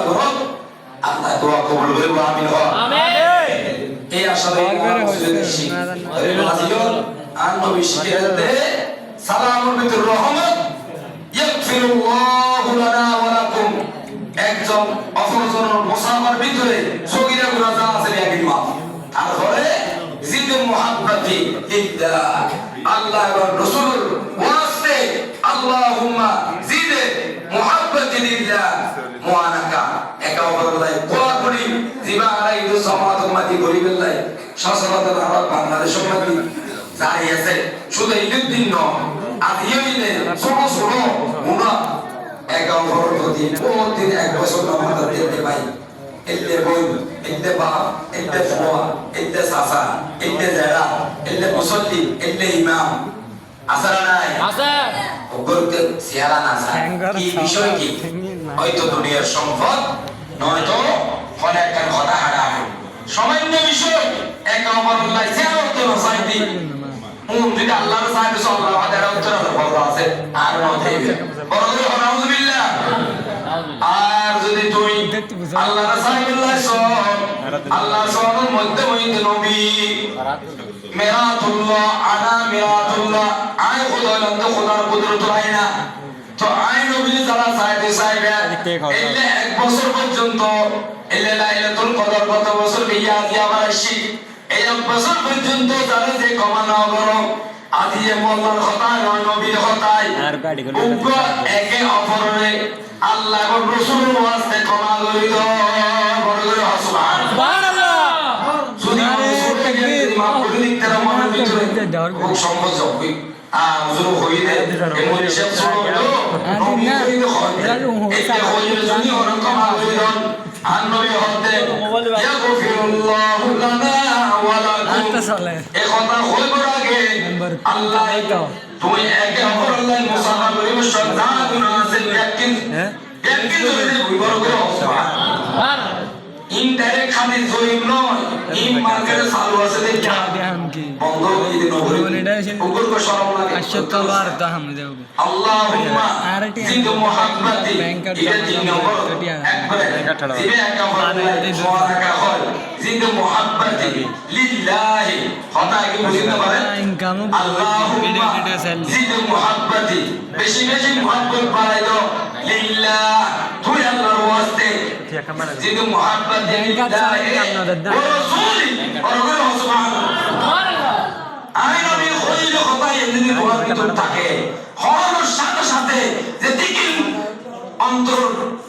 করো আল্লাহ দোয়া কবুল করবে আমিন আমিন এই আশায় আর নবী শিখাতে সালামুল বিতুর রহমত ইয়াগফিরুল্লাহু লানা ওয়া লাকুম একজন অফরজন মুসাফার ভিতরে সগীরা গুনাহ যা আছে একই মাফ তারপরে জিদ মুহাব্বতি লিল্লাহ আল্লাহ এবং রাসূল ওয়াস্তে আল্লাহুম্মা জিদ মুহাব্বতি লিল্লাহ মুআনাকা একা অপরলাই কোয়া করি জিবা আলাইহি সামাতু মাতি গরিবেল্লাই শাসনতার আবার বাংলাদেশ সমাজে জারি আছে শুধু এই দিন ন আদিয়ে দিনে ছোট ছোট গুনাহ একা অপর প্রতি প্রতিদিন এক বছর নামাজ দিতে পাই এলে বই এলে বাপ এলে ফুয়া এলে সাসা এলে জেরা এলে মুসল্লি এলে ইমাম আসরা নাই আছে ওগরকে সিয়ারা না কি বিষয় কি হয়তো দুনিয়ার সম্পদ নয়তো ফলে একটা কথা হারাম সামান্য বিষয় একা অপরল্লাহ সিয়ারা তো সাইদি যদি আল্লাহর সাথে সাল্লাল্লাহু আলাইহি ওয়াসাল্লাম বলা আছে আর নয় বড় করে আউযুবিল্লাহ আর যদি তুই আল্লাহর সাইবিল্লাহ আল্লাহ সুবহানাহু মধ্যে হইতে নবী মিরাতুল্লাহ আনা মিরাতুল্লাহ আয় খুদালন্দ খুদার কুদরত রাইনা তো আয় নবী যারা সাইতে সাইবে এলে এক বছর পর্যন্ত এলে লাইলাতুল কদর কত বছর বিয়া দিয়া বারাশি এই এক বছর পর্যন্ত যারা যে কমানো করো আদিয়ে মোল্লার হতায় নয় নবীর হতায় উগ্র একে অপরে আল্লাহ এবং রাসূলের ওয়াস্তে ক্ষমা করি দাও বড় করে সুবহানাল্লাহ যদি রাসূলকে মাফ করে দিতে মনের ভিতরে খুব সম্ভব হবে হুজুর হইলে এমন হিসাব শুরু হলো নবী কইতে হয় এটা হইলে যদি ওরা ক্ষমা করি দাও আর নবী হতে ইয়াগফিরুল্লাহু লানা ওয়া লাকুম এই কথা হইবার আগে আল্লাহ তুমি একে অপরের মুসাফা করিব শ্রদ্ধা গুনাহ আছে একদিন যদি বড় করে সুবহানাল্লাহ ইনডাইরেক্ট খালি জয়িব নয় এই মার্কেটে চালু আছে দেখা বন্ধ হয়ে দিন নগরী উপর কো শরম লাগে আশাতলার দাম দেব আল্লাহুম্মা জিদ মুহাব্বতি এটা তিন নম্বর একবারে জিবে একাবারে মুআনাকা হয় জিদ মুহাব্বতি লিল্লাহি কথা কি বুঝতে পারেন আল্লাহুম্মা জিদ মুহাব্বতি বেশি বেশি মুহাব্বত বাড়াই দাও লিল্লাহ তুই আল্লাহর ওয়াস্তে জিদ মুহাব্বতি লিল্লাহি ওয়া রাসূলি ওয়া সুবহানাল্লাহ আই নবী হইলে কথা এমনি বলার ভিতর থাকে হওয়ার সাথে সাথে যে দিকির অন্তর